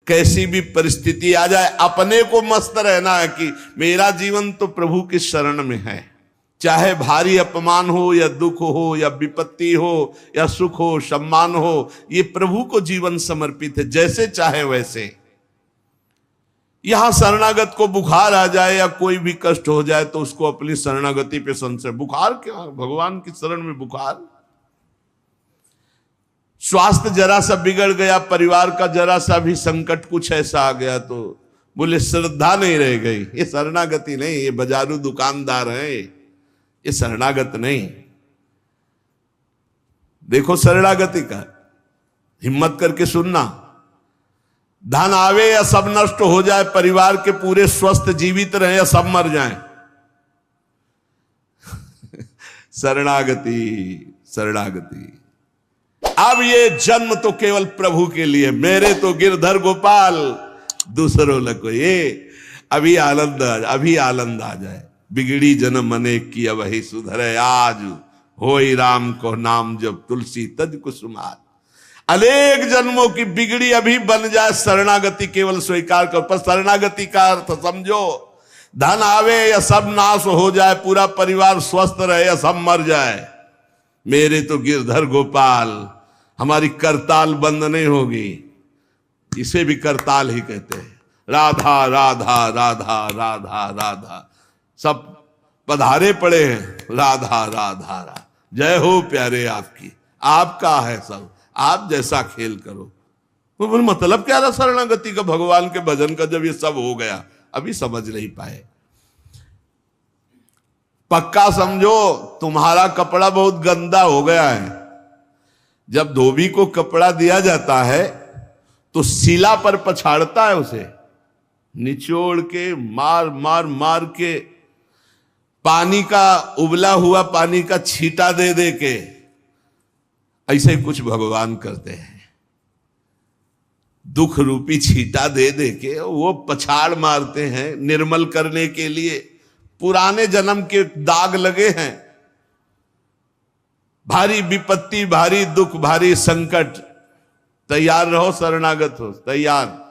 कैसी भी परिस्थिति आ जाए अपने को मस्त रहना है कि मेरा जीवन तो प्रभु की शरण में है। चाहे भारी अपमान हो या दुख हो या विपत्ति हो या सुख हो सम्मान हो, ये प्रभु को जीवन समर्पित है, जैसे चाहे वैसे। यहां शरणागत को बुखार आ जाए या कोई भी कष्ट हो जाए तो उसको अपनी शरणागति पे संशय। बुखार क्या, भगवान की शरण में बुखार। स्वास्थ्य जरा सा बिगड़ गया, परिवार का जरा सा भी संकट कुछ ऐसा आ गया तो बोले श्रद्धा नहीं रह गई। ये शरणागति नहीं, ये बाजारू दुकानदार है, ये शरणागत नहीं। देखो शरणागति का हिम्मत करके सुनना। धन आवे या सब नष्ट हो जाए, परिवार के पूरे स्वस्थ जीवित रहे या सब मर जाएं, शरणागति शरणागति। अब ये जन्म तो केवल प्रभु के लिए, मेरे तो गिरधर गोपाल दूसरों लगो। ये अभी आनंद आ जाए। बिगड़ी जन्म अनेक की वही सुधरे, आज होई राम को नाम जब तुलसी तज कुसुमार। अनेक जन्मों की बिगड़ी अभी बन जाए, शरणागति केवल स्वीकार कर। पर शरणागति का अर्थ समझो, धन आवे या सब नाश हो जाए, पूरा परिवार स्वस्थ रहे या सब मर जाए, मेरे तो गिरधर गोपाल, हमारी करताल बंद नहीं होगी। इसे भी करताल ही कहते हैं। राधा राधा राधा राधा राधा, सब पधारे पड़े हैं। राधा राधा राधा, जय हो प्यारे आपकी, आपका है सब, आप जैसा खेल करो। तो मतलब क्या रहा शरणागति का, भगवान के भजन का, जब ये सब हो गया अभी समझ नहीं पाए। पक्का समझो तुम्हारा कपड़ा बहुत गंदा हो गया है। जब धोबी को कपड़ा दिया जाता है तो शिला पर पछाड़ता है, उसे निचोड़ के मार मार मार के, पानी का उबला हुआ पानी का छींटा दे दे के, ऐसे ही कुछ भगवान करते हैं। दुख रूपी छींटा दे दे के वो पछाड़ मारते हैं निर्मल करने के लिए। पुराने जन्म के दाग लगे हैं, भारी विपत्ति, भारी दुख, भारी संकट, तैयार रहो, शरणागत हो, तैयार।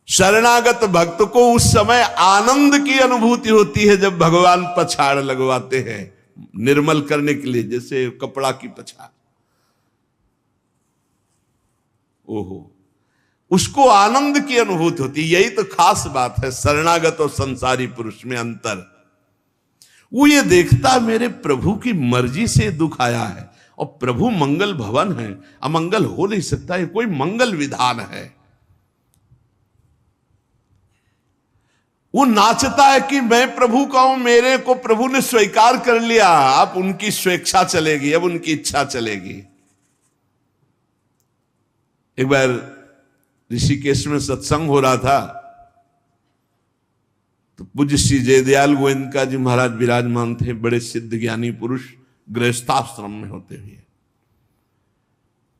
शरणागत भक्त को उस समय आनंद की अनुभूति होती है जब भगवान पछाड़ लगवाते हैं निर्मल करने के लिए, जैसे कपड़ा की पछाड़। ओहो, उसको आनंद की अनुभूति होती। यही तो खास बात है शरणागत और संसारी पुरुष में अंतर। वो ये देखता मेरे प्रभु की मर्जी से दुख आया है और प्रभु मंगल भवन है, अमंगल हो नहीं सकता, ये कोई मंगल विधान है। वो नाचता है कि मैं प्रभु का हूं, मेरे को प्रभु ने स्वीकार कर लिया, अब उनकी स्वेच्छा चलेगी, अब उनकी इच्छा चलेगी। एक बार ऋषिकेश में सत्संग हो रहा था तो पूज्य श्री जयदयाल गोविंद जी महाराज विराजमान थे, बड़े सिद्ध ज्ञानी पुरुष, गृहस्थाश्रम में होते हुए।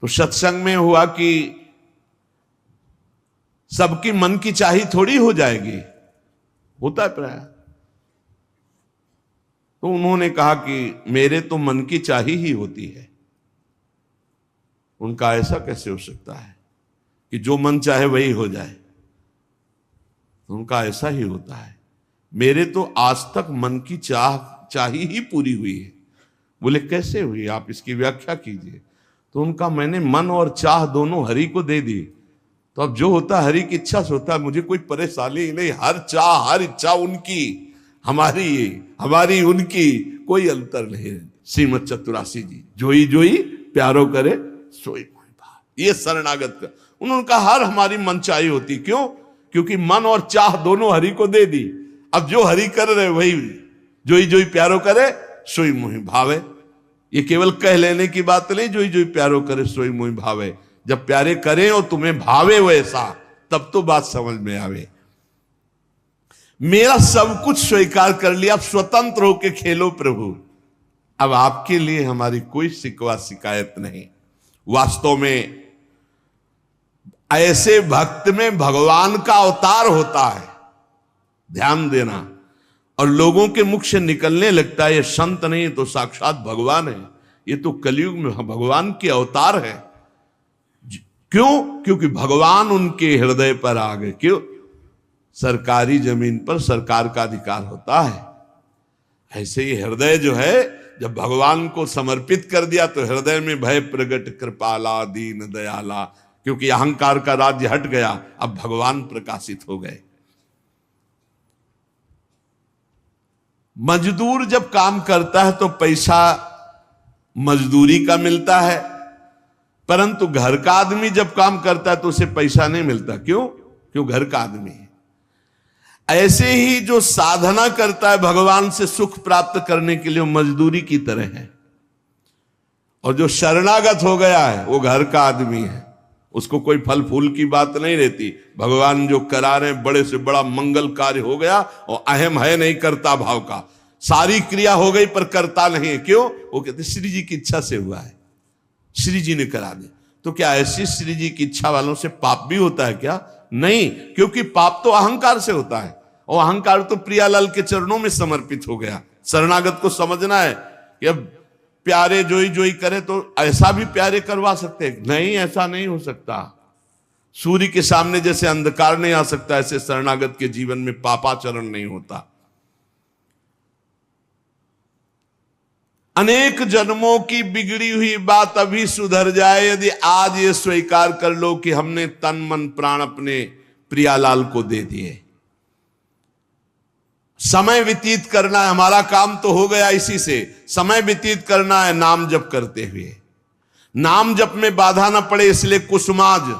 तो सत्संग में हुआ कि सबकी मन की चाही थोड़ी हो जाएगी, होता है प्राय। तो उन्होंने कहा कि मेरे तो मन की चाही ही होती है। उनका ऐसा कैसे हो सकता है कि जो मन चाहे वही हो जाए? उनका ऐसा ही होता है। मेरे तो आज तक मन की चाही ही पूरी हुई है। बोले कैसे हुई, आप इसकी व्याख्या कीजिए। तो उनका मैंने मन और चाह दोनों हरि को दे दी, तो अब जो होता हरि की इच्छा से होता है, मुझे कोई परेशानी ही नहीं। हर चाह हर इच्छा उनकी, हमारी उनकी कोई अंतर नहीं। श्रीमद चतुरासी जी, जोई जोई प्यारो करे सोई मोहि भाव। ये शरणागत का उन्होंने कहा हर हमारी मन चाही होती। क्यों? क्योंकि मन और चाह दोनों हरि को दे दी। अब जो हरि कर रहे वही जोई जोई प्यारो करे सोई मोहि भावे। ये केवल कह लेने की बात नहीं, जोई जोई प्यारो करे सोई मोहि भावे। जब प्यारे करें और तुम्हें भावे वैसा, तब तो बात समझ में आवे। मेरा सब कुछ स्वीकार कर लिया, अब स्वतंत्र होके खेलो प्रभु। अब आपके लिए हमारी कोई शिकवा शिकायत नहीं। वास्तव में ऐसे भक्त में भगवान का अवतार होता है, ध्यान देना। और लोगों के मुख से निकलने लगता है ये संत नहीं तो साक्षात भगवान है, ये तो कलयुग में भगवान के अवतार है। क्यों? क्योंकि भगवान उनके हृदय पर आ गए। क्यों? सरकारी जमीन पर सरकार का अधिकार होता है। ऐसे ही हृदय जो है, जब भगवान को समर्पित कर दिया तो हृदय में भय प्रगट कृपाला दीन दयाला, क्योंकि अहंकार का राज्य हट गया, अब भगवान प्रकाशित हो गए। मजदूर जब काम करता है तो पैसा मजदूरी का मिलता है, परंतु घर का आदमी जब काम करता है तो उसे पैसा नहीं मिलता। क्यों? क्यों? घर का आदमी है। ऐसे ही जो साधना करता है भगवान से सुख प्राप्त करने के लिए, वो मजदूरी की तरह है। और जो शरणागत हो गया है वो घर का आदमी है, उसको कोई फल फूल की बात नहीं रहती। भगवान जो करा रहे बड़े से बड़ा मंगल कार्य हो गया और अहम है नहीं करता भाव का, सारी क्रिया हो गई पर करता नहीं है। क्यों? वो कहते श्री जी की इच्छा से हुआ है, श्री जी ने करा दे। तो क्या ऐसी श्री जी की इच्छा वालों से पाप भी होता है क्या? नहीं, क्योंकि पाप तो अहंकार से होता है, और अहंकार तो प्रियालाल के चरणों में समर्पित हो गया। शरणागत को समझना है कि अब प्यारे जोई जोई करे तो ऐसा भी प्यारे करवा सकते हैं? नहीं, ऐसा नहीं हो सकता। सूर्य के सामने जैसे अंधकार नहीं आ सकता, ऐसे शरणागत के जीवन में पापाचरण नहीं होता। अनेक जन्मों की बिगड़ी हुई बात अभी सुधर जाए यदि आज ये स्वीकार कर लो कि हमने तन मन प्राण अपने प्रियालाल को दे दिए। समय व्यतीत करना है, हमारा काम तो हो गया इसी से। समय व्यतीत करना है नाम जप करते हुए। नाम जप में बाधा ना पड़े इसलिए कुसुमाज,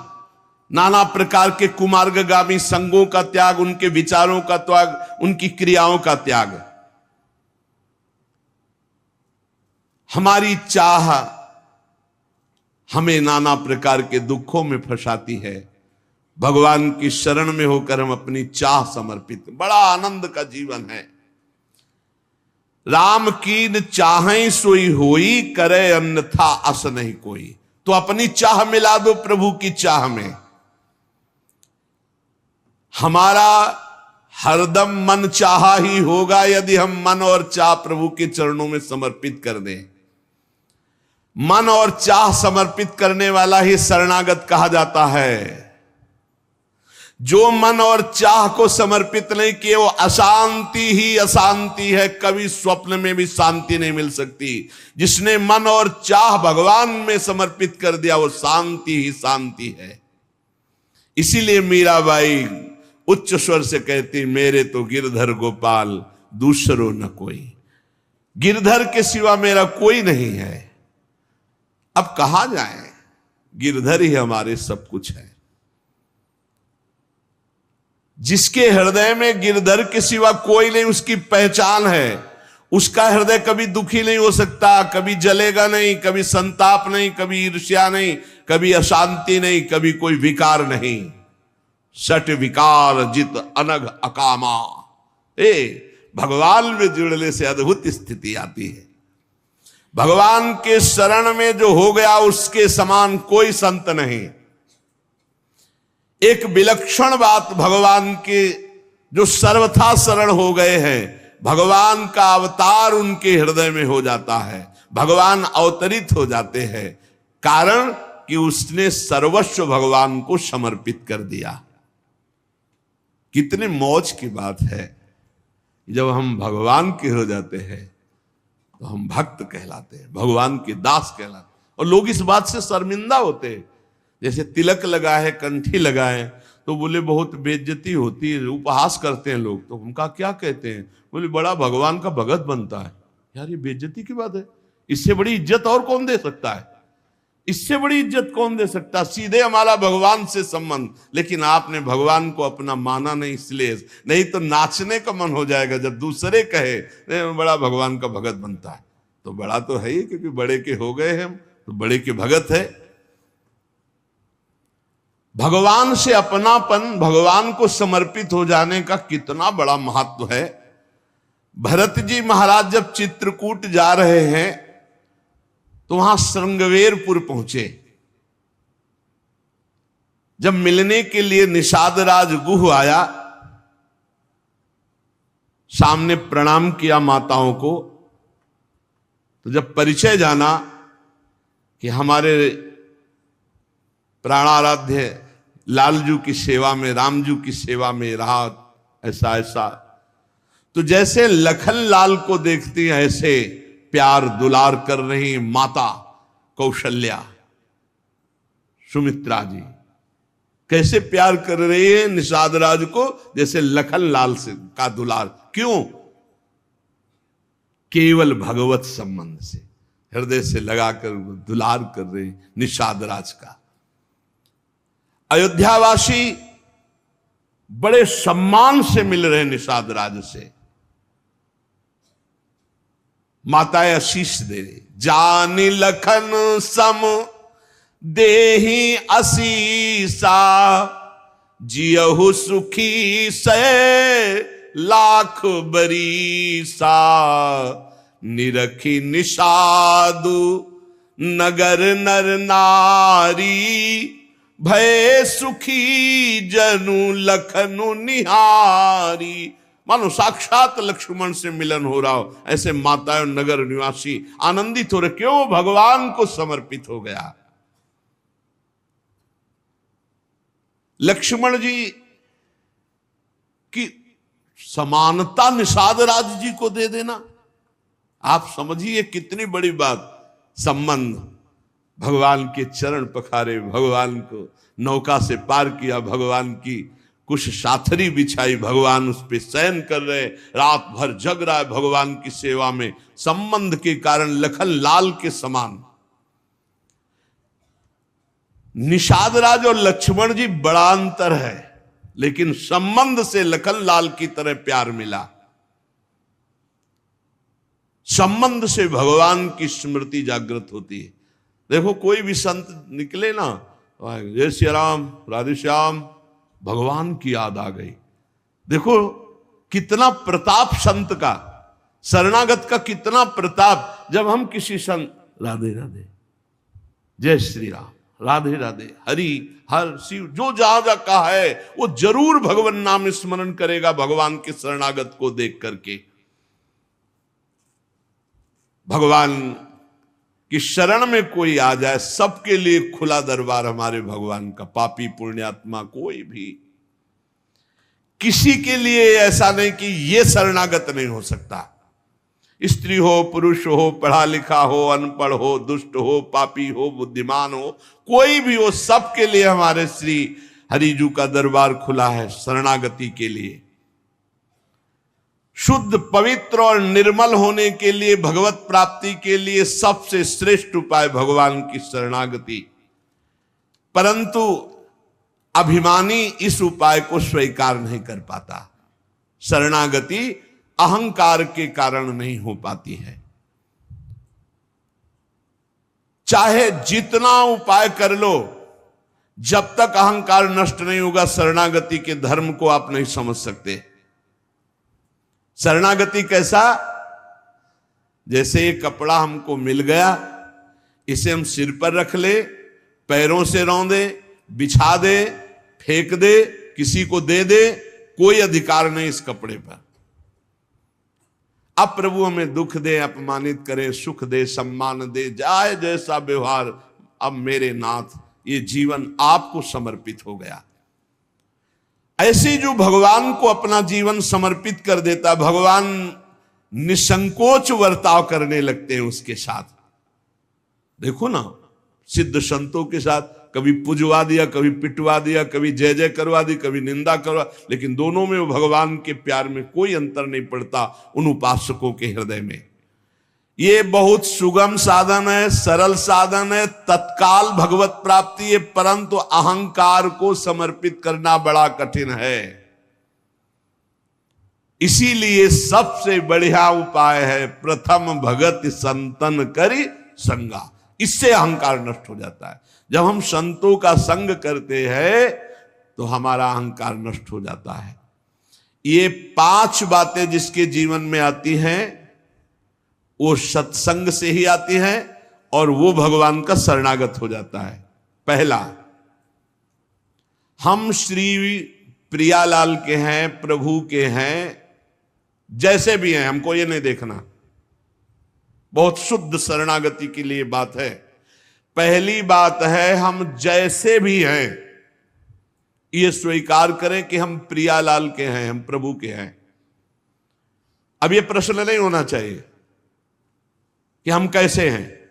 नाना प्रकार के कुमार्गगामी संगों का त्याग, उनके विचारों का त्याग, उनकी क्रियाओं का त्याग। हमारी चाह हमें नाना प्रकार के दुखों में फंसाती है। भगवान की शरण में होकर हम अपनी चाह समर्पित, बड़ा आनंद का जीवन है। राम कीन चाहें सोई होई, करे अन्यथा अस नहीं कोई। तो अपनी चाह मिला दो प्रभु की चाह में। हमारा हरदम मन चाहा ही होगा यदि हम मन और चाह प्रभु के चरणों में समर्पित कर दें। मन और चाह समर्पित करने वाला ही शरणागत कहा जाता है। जो मन और चाह को समर्पित नहीं किए वो अशांति ही अशांति है, कभी स्वप्न में भी शांति नहीं मिल सकती। जिसने मन और चाह भगवान में समर्पित कर दिया वो शांति ही शांति है। इसीलिए मीराबाई उच्च स्वर से कहती, मेरे तो गिरधर गोपाल दूसरो न कोई। गिरधर के सिवा मेरा कोई नहीं है। अब कहा जाए, गिरधर ही हमारे सब कुछ है। जिसके हृदय में गिरधर के सिवा कोई नहीं, उसकी पहचान है। उसका हृदय कभी दुखी नहीं हो सकता, कभी जलेगा नहीं, कभी संताप नहीं, कभी ईर्ष्या नहीं, कभी अशांति नहीं, कभी कोई विकार नहीं। सट विकार जित अनघ अकामा। भगवान में जुड़ने से अद्भुत स्थिति आती है। भगवान के शरण में जो हो गया उसके समान कोई संत नहीं। एक विलक्षण बात, भगवान के जो सर्वथा शरण हो गए हैं, भगवान का अवतार उनके हृदय में हो जाता है। भगवान अवतरित हो जाते हैं, कारण कि उसने सर्वस्व भगवान को समर्पित कर दिया। कितने मौज की बात है, जब हम भगवान के हो जाते हैं तो हम भक्त कहलाते हैं, भगवान के दास कहलाते हैं। और लोग इस बात से शर्मिंदा होते हैं। जैसे तिलक लगाए, कंठी लगाए तो बोले बहुत बेइज्जती होती है, उपहास करते हैं लोग। तो उनका क्या कहते हैं? बोले बड़ा भगवान का भगत बनता है। यार ये बेइज्जती की बात है। इससे बड़ी इज्जत और कौन दे सकता है? इससे बड़ी इज्जत कौन दे सकता? सीधे हमारा भगवान से संबंध। लेकिन आपने भगवान को अपना माना नहीं, इसलिए नहीं तो नाचने का मन हो जाएगा जब दूसरे कहे बड़ा भगवान का भगत बनता है। तो बड़ा तो है ही, क्योंकि बड़े के हो गए हम तो बड़े के भगत है। भगवान से अपनापन, भगवान को समर्पित हो जाने का कितना बड़ा महत्व है। भरत जी महाराज जब चित्रकूट जा रहे हैं तो वहां श्रृंगवेरपुर पहुंचे। जब मिलने के लिए निषाद राज गुह आया, सामने प्रणाम किया माताओं को। तो जब परिचय जाना कि हमारे प्राणाराध्य लालजू की सेवा में, रामजू की सेवा में रहा, ऐसा ऐसा। तो जैसे लखन लाल को देखती हैं ऐसे प्यार दुलार कर रही माता कौशल्या, सुमित्रा जी कैसे प्यार कर रही है निषाद राज को, जैसे लखन लाल से का दुलार। क्यों? केवल भगवत संबंध से, हृदय से लगाकर दुलार कर रहे निषाद राज का। अयोध्यावासी बड़े सम्मान से मिल रहे निषाद राज से, माताएं आशीष दे रही, जानी लखन सम देही असीसा, जियहु सुखी से लाख बरीसा, निरखी निषादु नगर नर नारी, भय सुखी जनु लखनु निहारी। मानो साक्षात लक्ष्मण से मिलन हो रहा हो, ऐसे माताएं और नगर निवासी आनंदित हो रहे। क्यों? भगवान को समर्पित हो गया। लक्ष्मण जी की समानता निषाद राज जी को दे देना, आप समझिए कितनी बड़ी बात। संबंध, भगवान के चरण पखारे, भगवान को नौका से पार किया, भगवान की कुछ साथरी बिछाई, भगवान उस पे शयन कर रहे, रात भर जग रहा है भगवान की सेवा में। संबंध के कारण लखन लाल के समान। निषाद राज और लक्ष्मण जी बड़ा अंतर है, लेकिन संबंध से लखन लाल की तरह प्यार मिला। संबंध से भगवान की स्मृति जागृत होती है। देखो कोई भी संत निकले ना, जय श्री राम, राधे श्याम, भगवान की याद आ गई। देखो कितना प्रताप संत का, शरणागत का कितना प्रताप। जब हम किसी संत, राधे राधे, जय श्री राम, राधे राधे, हरि हर शिव, जो जहां जहां कहा है वो जरूर भगवान नाम स्मरण करेगा भगवान के शरणागत को देख करके। भगवान कि शरण में कोई आ जाए, सबके लिए खुला दरबार हमारे भगवान का। पापी पुण्यात्मा कोई भी, किसी के लिए ऐसा नहीं कि ये शरणागत नहीं हो सकता। स्त्री हो, पुरुष हो, पढ़ा लिखा हो, अनपढ़ हो, दुष्ट हो, पापी हो, बुद्धिमान हो, कोई भी हो, सबके लिए हमारे श्री हरिजू का दरबार खुला है शरणागति के लिए। शुद्ध, पवित्र और निर्मल होने के लिए, भगवत प्राप्ति के लिए सबसे श्रेष्ठ उपाय भगवान की शरणागति। परंतु अभिमानी इस उपाय को स्वीकार नहीं कर पाता। शरणागति अहंकार के कारण नहीं हो पाती है। चाहे जितना उपाय कर लो, जब तक अहंकार नष्ट नहीं होगा, शरणागति के धर्म को आप नहीं समझ सकते। शरणागति कैसा? जैसे ये कपड़ा हमको मिल गया, इसे हम सिर पर रख ले, पैरों से रौंदे, बिछा दे, फेंक दे, किसी को दे दे, कोई अधिकार नहीं इस कपड़े पर। अब प्रभु हमें दुख दे, अपमानित करे, सुख दे, सम्मान दे, जाए जैसा व्यवहार, अब मेरे नाथ ये जीवन आपको समर्पित हो गया। ऐसे जो भगवान को अपना जीवन समर्पित कर देता, भगवान निसंकोच वर्ताव करने लगते हैं उसके साथ। देखो ना, सिद्ध संतों के साथ कभी पुजवा दिया, कभी पिटवा दिया, कभी जय जय करवा दी, कभी निंदा करवा, लेकिन दोनों में वो भगवान के प्यार में कोई अंतर नहीं पड़ता उन उपासकों के हृदय में। ये बहुत सुगम साधन है, सरल साधन है, तत्काल भगवत प्राप्ति है, परंतु अहंकार को समर्पित करना बड़ा कठिन है। इसीलिए सबसे बढ़िया उपाय है प्रथम भगत संतन करी संगा। इससे अहंकार नष्ट हो जाता है। जब हम संतों का संग करते हैं तो हमारा अहंकार नष्ट हो जाता है। ये 5 बातें जिसके जीवन में आती हैं वो सत्संग से ही आती हैं और वो भगवान का शरणागत हो जाता है। पहला, हम श्री प्रियालाल के हैं, प्रभु के हैं, जैसे भी हैं, हमको ये नहीं देखना। बहुत शुद्ध शरणागति के लिए बात है। पहली बात है हम जैसे भी हैं ये स्वीकार करें कि हम प्रियालाल के हैं, हम प्रभु के हैं। अब ये प्रश्न नहीं होना चाहिए कि हम कैसे हैं।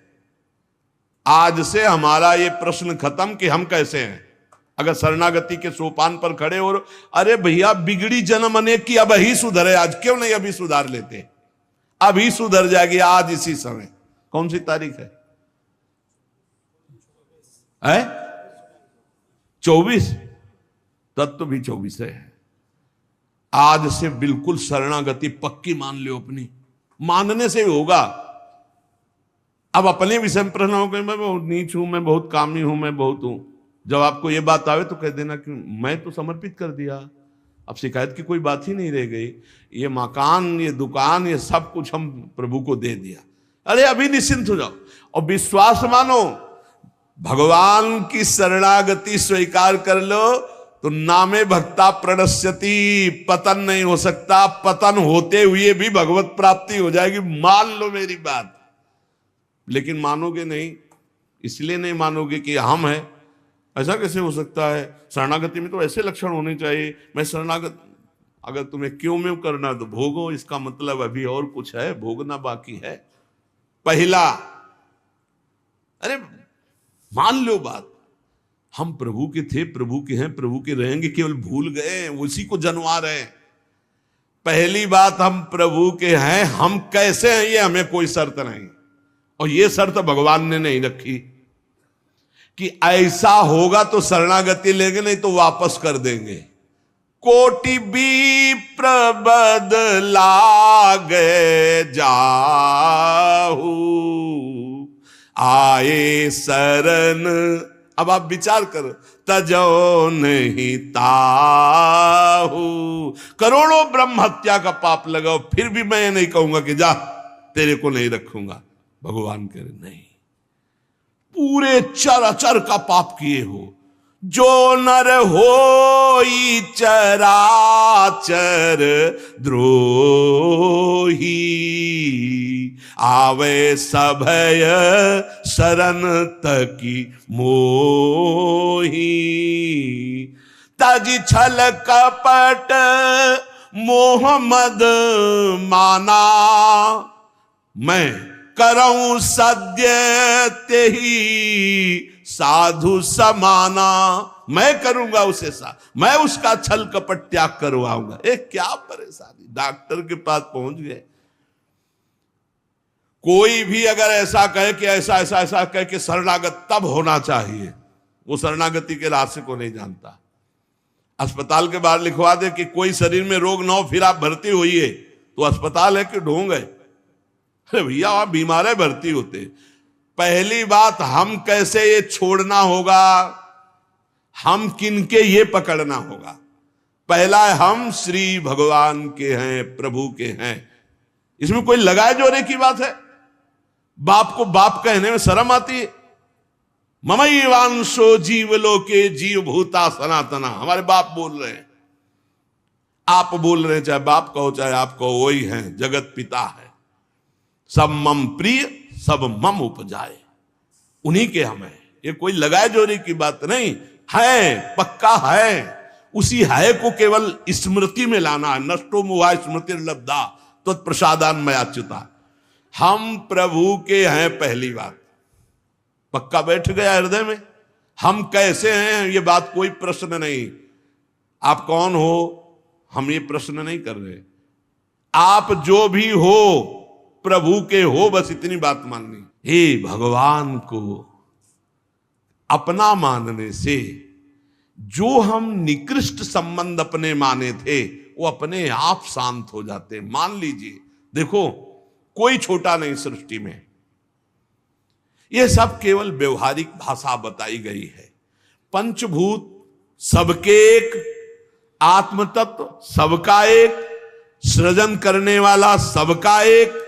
आज से हमारा ये प्रश्न खत्म कि हम कैसे हैं। अगर शरणागति के सोपान पर खड़े हो, अरे भैया बिगड़ी जन्म अनेक की, अब ही सुधरे, आज क्यों नहीं अभी सुधार लेते, अभी सुधर जाएगी आज इसी समय। कौन सी तारीख है? 24। तत्व भी 24 है। आज से बिल्कुल शरणागति पक्की मान लो अपनी, मानने से होगा। अब अपने विषय में प्रश्न हो गए, मैं बहुत नीच हूं, मैं बहुत कामी हूं, मैं बहुत हूं। जब आपको ये बात आवे तो कह देना कि मैं तो समर्पित कर दिया, अब शिकायत की कोई बात ही नहीं रह गई। ये मकान, ये दुकान, ये सब कुछ हम प्रभु को दे दिया। अरे अभी निश्चिंत हो जाओ और विश्वास मानो, भगवान की शरणागति स्वीकार कर लो तो नामे भक्ता प्रणश्यति, पतन नहीं हो सकता। पतन होते हुए भी भगवत प्राप्ति हो जाएगी, मान लो मेरी बात। लेकिन मानोगे नहीं, इसलिए नहीं मानोगे कि हम हैं। ऐसा कैसे हो सकता है? शरणागति में तो ऐसे लक्षण होने चाहिए। मैं शरणागत, अगर तुम्हें क्यों में करना तो भोगो, इसका मतलब अभी और कुछ है, भोगना बाकी है। पहला, अरे मान लो बात, हम प्रभु के थे, प्रभु के हैं, प्रभु के रहेंगे, केवल भूल गए, उसी को जनवा रहे हैं। पहली बात, हम प्रभु के हैं, हम कैसे हैं ये हमें कोई शर्त नहीं, और ये शर्त भगवान ने नहीं रखी कि ऐसा होगा तो शरणागति लेंगे, नहीं तो वापस कर देंगे। कोटि भी प्रबदलागे जाहू, आए शरण। अब आप विचार करो, तजो नहीं ताहू। करोड़ों ब्रह्म हत्या का पाप लगाओ, फिर भी मैं नहीं कहूंगा कि जा तेरे को नहीं रखूंगा। भगवान कह रहे नहीं, पूरे चराचर का पाप किए हो, जो नर होई चराचर द्रोही, आवे सभय शरण तकी मोही। तज छल कपट मोहम्मद माना, मैं करऊं सद्य तेही साधु समाना। मैं करूंगा उसे मैं उसका छल कपट त्याग करवाऊंगा। क्या परेशानी, डॉक्टर के पास पहुंच गए। कोई भी अगर ऐसा कहे कि ऐसा ऐसा ऐसा कहे कि शरणागत तब होना चाहिए, वो शरणागति के रास्ते को नहीं जानता। अस्पताल के बाहर लिखवा दे कि कोई शरीर में रोग ना हो फिर आप भर्ती होइए, तो अस्पताल है कि ढोंग है? अरे भैया आप बीमार है, भर्ती होते। पहली बात, हम कैसे ये छोड़ना होगा, हम किनके ये पकड़ना होगा। पहला है, हम श्री भगवान के हैं, प्रभु के हैं। इसमें कोई लगाए जोरे की बात है? बाप को बाप कहने में शर्म आती है। ममैवांशो जीवलोके जीव भूता सनातना, हमारे बाप बोल रहे हैं, आप बोल रहे हैं, चाहे बाप कहो चाहे आप कहो, वही हैं, जगत पिता है। सब मम प्रिय, सब मम उपजाए, उन्हीं के हम हैं। ये कोई लगाए जोरी की बात नहीं है, पक्का है। उसी है को केवल स्मृति में लाना है। नष्टो मुआ स्मृति लब्धा तो प्रसादान मयाच्युता। हम प्रभु के हैं, पहली बात पक्का बैठ गया हृदय में। हम कैसे हैं ये बात कोई प्रश्न नहीं। आप कौन हो हम ये प्रश्न नहीं कर रहे। आप जो भी हो प्रभु के हो, बस इतनी बात माननी। हे भगवान को अपना मानने से जो हम निकृष्ट संबंध अपने माने थे वो अपने आप शांत हो जाते। मान लीजिए, देखो कोई छोटा नहीं सृष्टि में, यह सब केवल व्यवहारिक भाषा बताई गई है। पंचभूत सबके एक, आत्म तत्व सबका एक, सृजन करने वाला सबका एक,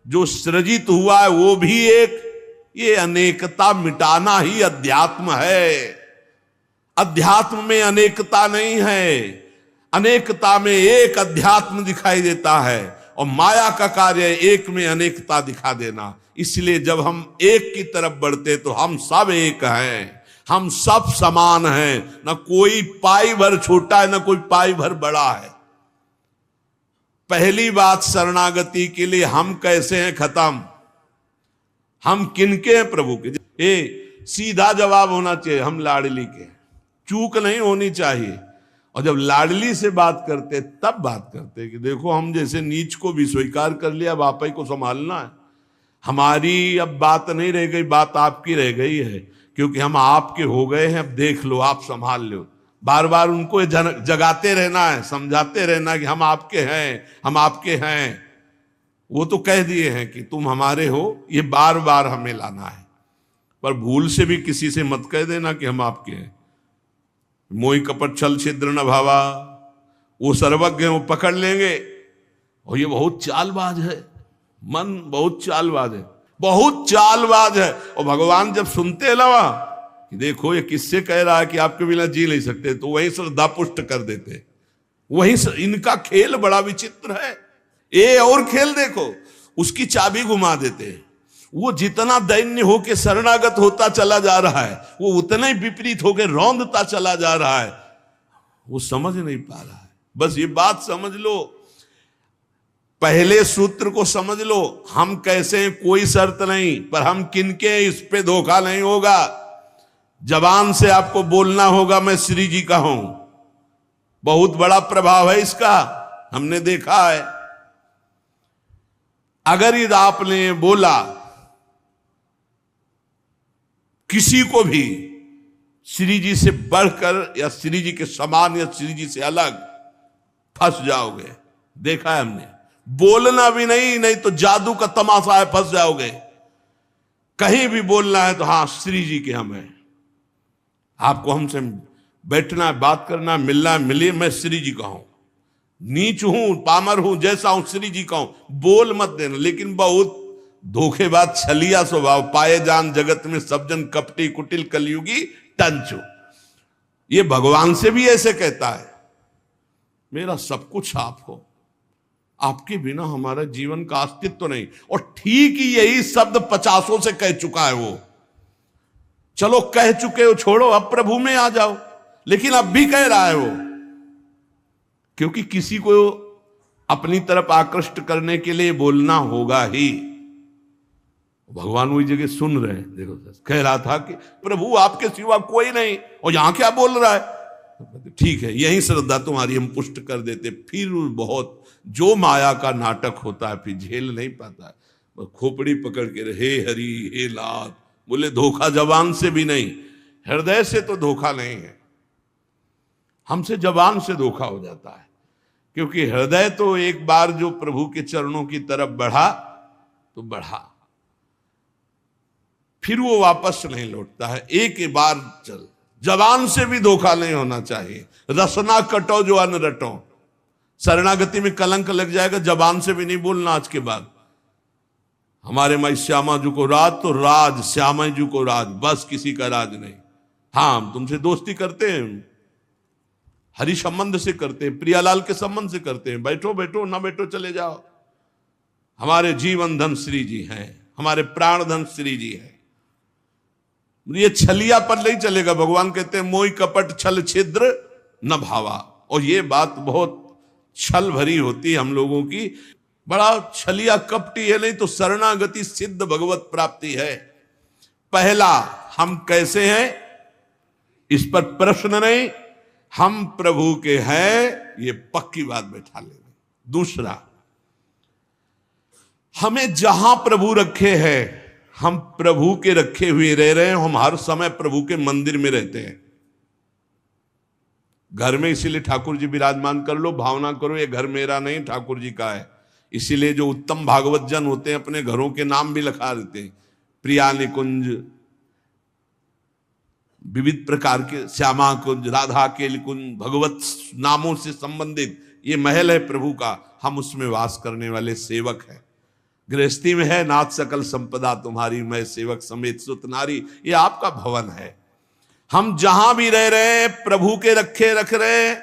जो सृजित हुआ है वो भी एक। ये अनेकता मिटाना ही अध्यात्म है। अध्यात्म में अनेकता नहीं है, अनेकता में एक अध्यात्म दिखाई देता है। और माया का कार्य है एक में अनेकता दिखा देना। इसलिए जब हम एक की तरफ बढ़ते तो हम सब एक हैं, हम सब समान हैं, ना कोई पाई भर छोटा है ना कोई पाई भर बड़ा है। पहली बात शरणागति के लिए हम कैसे हैं खत्म, हम किनके हैं प्रभु के। सीधा जवाब होना चाहिए, हम लाडली के, चूक नहीं होनी चाहिए। और जब लाडली से बात करते तब बात करते कि देखो हम जैसे नीच को भी स्वीकार कर लिया, अब आप ही को संभालना है, हमारी अब बात नहीं रह गई, बात आपकी रह गई है, क्योंकि हम आपके हो गए हैं, अब देख लो आप संभाल लो। बार बार उनको जगाते रहना है, समझाते रहना कि हम आपके हैं, हम आपके हैं। वो तो कह दिए हैं कि तुम हमारे हो, ये बार बार हमें लाना है। पर भूल से भी किसी से मत कह देना कि हम आपके हैं। मोहि कपट छल छिद्र न भावा, वो सर्वज्ञ हैं, वो पकड़ लेंगे। और ये बहुत चालबाज है, मन बहुत चालबाज है, बहुत चालबाज है। और भगवान जब सुनते लवा कि देखो ये किससे कह रहा है कि आपके बिना जी नहीं सकते, तो वहीं श्रद्धा पुष्ट कर देते। वहीं इनका खेल बड़ा विचित्र है। ये और खेल देखो, उसकी चाबी घुमा देते। वो जितना दैन्य होके शरणागत होता चला जा रहा है, वो उतना ही विपरीत होके रौंदता चला जा रहा है। वो समझ नहीं पा रहा है। बस ये बात समझ लो, पहले सूत्र को समझ लो, हम कैसे हैं कोई शर्त नहीं, पर हम किनके हैं इस पे धोखा नहीं होगा। जबान से आपको बोलना होगा मैं श्री जी का हूं, बहुत बड़ा प्रभाव है इसका, हमने देखा है। अगर यदि आपने बोला किसी को भी श्री जी से बढ़कर या श्री जी के समान या श्री जी से अलग, फंस जाओगे। देखा है हमने, बोलना भी नहीं तो जादू का तमाशा है, फंस जाओगे। कहीं भी बोलना है तो हाँ श्री जी के हम हैं, आपको हमसे बैठना है, बात करना है, मिलना है, मिलिए, मैं श्री जी का हूं, नीच हूं, पामर हूं, जैसा हूं श्री जी का हूं, बोल मत देना। लेकिन बहुत धोखेबाज छलिया स्वभाव, पाए जान जगत में सब जन कपटी कुटिल कलयुगी टंचो। ये भगवान से भी ऐसे कहता है, मेरा सब कुछ आप हो, आपके बिना हमारा जीवन का अस्तित्व तो नहीं। और ठीक ही यही शब्द 50 से कह चुका है वो। चलो कह चुके हो, छोड़ो, अब प्रभु में आ जाओ। लेकिन अब भी कह रहा है वो, क्योंकि किसी को अपनी तरफ आकृष्ट करने के लिए बोलना होगा ही। भगवान वही जगह सुन रहे हैं। देखो कह रहा था कि प्रभु आपके सिवा कोई नहीं, और यहां क्या बोल रहा है। ठीक है, यही श्रद्धा तुम्हारी हम पुष्ट कर देते। फिर बहुत जो माया का नाटक होता है, फिर झेल नहीं पाता है, खोपड़ी पकड़ के हे हरि हे लाल बोले। धोखा जबान से भी नहीं, हृदय से तो धोखा नहीं है, हमसे जबान से धोखा हो जाता है। क्योंकि हृदय तो एक बार जो प्रभु के चरणों की तरफ बढ़ा तो बढ़ा, फिर वो वापस नहीं लौटता है। एक बार चल, जबान से भी धोखा नहीं होना चाहिए। रसना कटो जो अन्न रटो, शरणागति में कलंक लग जाएगा। जबान से भी नहीं बोलना आज के बाद, हमारे माई श्यामा जी को राज तो राज, श्यामा जी को राज, बस किसी का राज नहीं। हाँ हम तुमसे दोस्ती करते हैं, हरि संबंध से करते हैं, प्रियालाल के संबंध से करते हैं, बैठो बैठो, ना बैठो चले जाओ। हमारे जीवन धन श्री जी हैं, हमारे प्राण धन श्री जी हैं। ये छलिया पर नहीं चलेगा। भगवान कहते हैं मोहि कपट छल छिद्र न भावा। और ये बात बहुत छल भरी होती है हम लोगों की, बड़ा छलिया कपटी है। नहीं तो शरणागति सिद्ध भगवत प्राप्ति है। पहला, हम कैसे हैं इस पर प्रश्न नहीं, हम प्रभु के हैं, ये पक्की बात बैठा लेना। दूसरा, हमें जहां प्रभु रखे हैं, हम प्रभु के रखे हुए रह रहे हैं। हम हर समय प्रभु के मंदिर में रहते हैं, घर में। इसीलिए ठाकुर जी विराजमान कर लो, भावना करो ये घर मेरा नहीं ठाकुर जी का है। इसीलिए जो उत्तम भागवत जन होते हैं अपने घरों के नाम भी लिखा देते हैं, प्रिया निकुंज, विविध प्रकार के श्यामा कुंज, राधा के कुंज, भगवत नामों से संबंधित ये महल है प्रभु का। हम उसमें वास करने वाले सेवक हैं। गृहस्थी में है नाथ सकल संपदा तुम्हारी, मैं सेवक समेत सुत नारी, ये आपका भवन है। हम जहां भी रह रहे हैं प्रभु के रखे रख रहे हैं।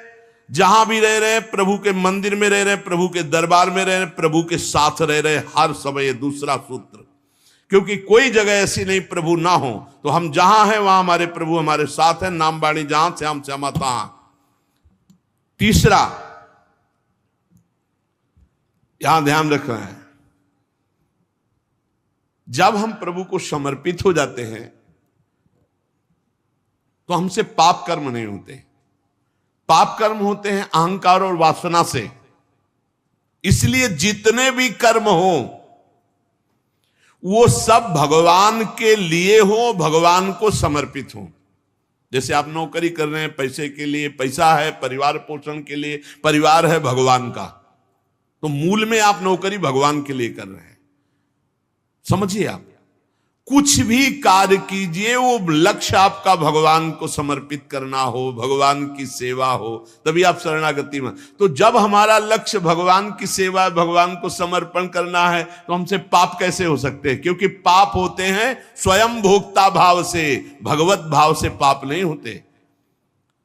जहां भी रह रहे, प्रभु के मंदिर में रह रहे, प्रभु के दरबार में रह रहे, प्रभु के साथ रह रहे हर समय। दूसरा सूत्र, क्योंकि कोई जगह ऐसी नहीं प्रभु ना हो, तो हम जहां हैं वहां हमारे प्रभु हमारे साथ हैं। नाम बाणी जहां से हम तहां। तीसरा यहां ध्यान रखना है, जब हम प्रभु को समर्पित हो जाते हैं तो हमसे पाप कर्म नहीं होते। पाप कर्म होते हैं अहंकार और वासना से। इसलिए जितने भी कर्म हो वो सब भगवान के लिए हो, भगवान को समर्पित हो। जैसे आप नौकरी कर रहे हैं पैसे के लिए, पैसा है परिवार पोषण के लिए, परिवार है भगवान का, तो मूल में आप नौकरी भगवान के लिए कर रहे हैं। समझिए, आप कुछ भी कार्य कीजिए वो लक्ष्य आपका भगवान को समर्पित करना हो, भगवान की सेवा हो, तभी आप शरणागति में। तो जब हमारा लक्ष्य भगवान की सेवा, भगवान को समर्पण करना है, तो हमसे पाप कैसे हो सकते हैं? क्योंकि पाप होते हैं स्वयं भोक्ता भाव से, भगवत भाव से पाप नहीं होते।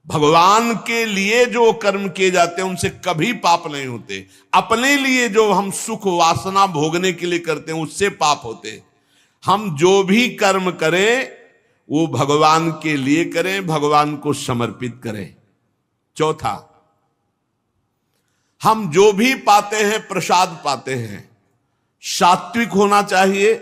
भगवान के लिए जो कर्म किए जाते हैं उनसे कभी पाप नहीं होते। अपने लिए जो हम सुख वासना भोगने के लिए करते हैं उससे पाप होते। हम जो भी कर्म करें वो भगवान के लिए करें, भगवान को समर्पित करें। चौथा, हम जो भी पाते हैं प्रसाद पाते हैं, सात्विक होना चाहिए,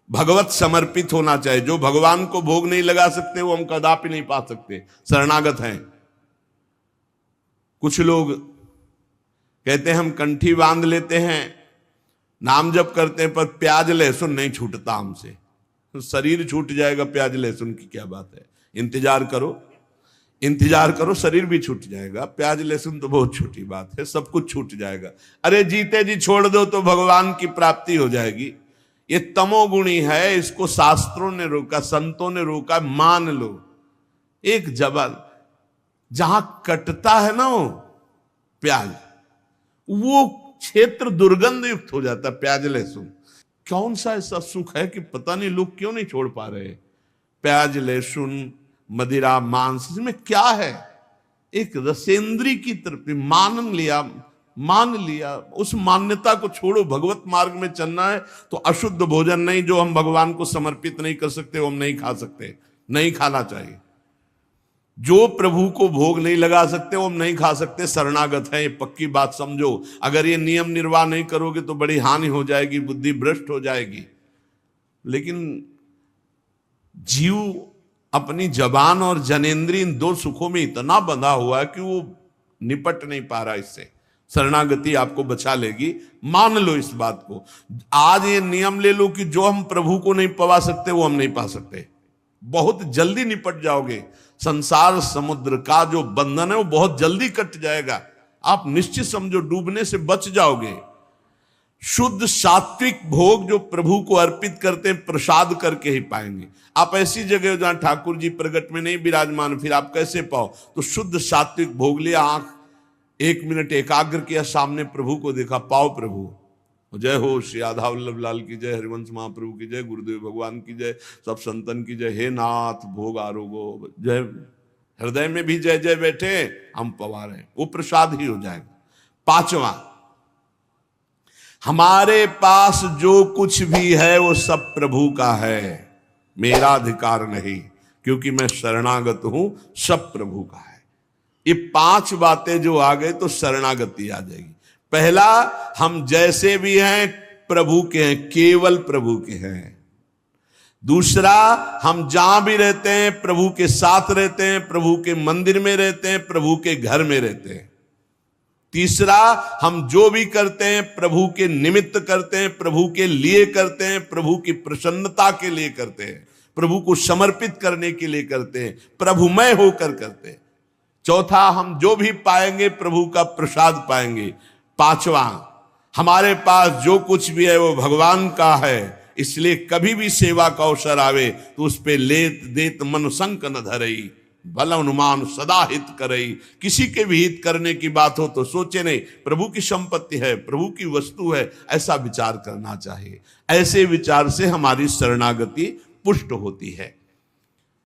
भगवत समर्पित होना चाहिए। जो भगवान को भोग नहीं लगा सकते वो हम कदापि नहीं पा सकते, शरणागत हैं। कुछ लोग कहते हैं हम कंठी बांध लेते हैं, नाम जप करते हैं, पर प्याज लहसुन नहीं छूटता हमसे। तो शरीर छूट जाएगा, प्याज लहसुन की क्या बात है? इंतजार करो, इंतजार करो, शरीर भी छूट जाएगा। प्याज लहसुन तो बहुत छोटी बात है, सब कुछ छूट जाएगा। अरे जीते जी छोड़ दो तो भगवान की प्राप्ति हो जाएगी। ये तमोगुणी है, इसको शास्त्रों ने रोका, संतों ने रोका। मान लो एक जबल जहां कटता है ना वो प्याज, वो क्षेत्र दुर्गंध युक्त हो जाता है। प्याज लहसुन कौन सा ऐसा सुख है कि पता नहीं लोग क्यों नहीं छोड़ पा रहे? प्याज लहसुन मदिरा मांस, इसमें क्या है? एक रसेंद्री की तरफ मान लिया, उस मान्यता को छोड़ो। भगवत मार्ग में चलना है तो अशुद्ध भोजन नहीं, जो हम भगवान को समर्पित नहीं कर सकते वो हम नहीं खा सकते, नहीं खाना चाहिए। जो प्रभु को भोग नहीं लगा सकते वो हम नहीं खा सकते, शरणागत है। ये पक्की बात समझो। अगर ये नियम निर्वाह नहीं करोगे तो बड़ी हानि हो जाएगी, बुद्धि भ्रष्ट हो जाएगी। लेकिन जीव अपनी जबान और जनेंद्रिय इन दो सुखों में इतना बंधा हुआ है कि वो निपट नहीं पा रहा इससे। शरणागति आपको बचा लेगी, मान लो इस बात को। आज ये नियम ले लो कि जो हम प्रभु को नहीं पवा सकते वो हम नहीं पा सकते। बहुत जल्दी निपट जाओगे। संसार समुद्र का जो बंधन है वो बहुत जल्दी कट जाएगा। आप निश्चित समझो, डूबने से बच जाओगे। शुद्ध सात्विक भोग जो प्रभु को अर्पित करते हैं प्रसाद करके ही पाएंगे। आप ऐसी जगह जहां ठाकुर जी प्रगट में नहीं विराजमान, फिर आप कैसे पाओ? तो शुद्ध सात्विक भोग लिया, आंख 1 मिनट एकाग्र किया, सामने प्रभु को देखा, पाओ प्रभु। जय हो श्री राधा वल्लभ लाल की जय, हरिवंश महाप्रभु की जय, गुरुदेव भगवान की जय, सब संतन की जय। हे नाथ भोग आरोगो जय। हृदय में भी जय जय बैठे, हम पवा रहे, वो प्रसाद ही हो जाएगा। पांचवा, हमारे पास जो कुछ भी है वो सब प्रभु का है, मेरा अधिकार नहीं, क्योंकि मैं शरणागत हूं, सब प्रभु का है। ये 5 बातें जो आ गए तो शरणागति आ जाएगी। पहला, हम जैसे भी हैं प्रभु के हैं, केवल प्रभु के हैं। दूसरा, हम जहां भी रहते हैं प्रभु के साथ रहते हैं, प्रभु के मंदिर में रहते हैं, प्रभु के घर में रहते हैं। तीसरा, हम जो भी करते हैं प्रभु के निमित्त करते हैं, प्रभु के लिए करते हैं, प्रभु की प्रसन्नता के लिए करते हैं, प्रभु को समर्पित करने के लिए करते हैं, प्रभुमय होकर करते हैं। चौथा, हम जो भी पाएंगे प्रभु का प्रसाद पाएंगे। पांचवा, हमारे पास जो कुछ भी है वो भगवान का है, इसलिए कभी भी सेवा का अवसर आवे तो उस पे लेत देत मन संक न धरई, भल अनुमान सदा हित करई। किसी के भी हित करने की बात हो तो सोचे नहीं, प्रभु की संपत्ति है, प्रभु की वस्तु है, ऐसा विचार करना चाहिए। ऐसे विचार से हमारी शरणागति पुष्ट होती है।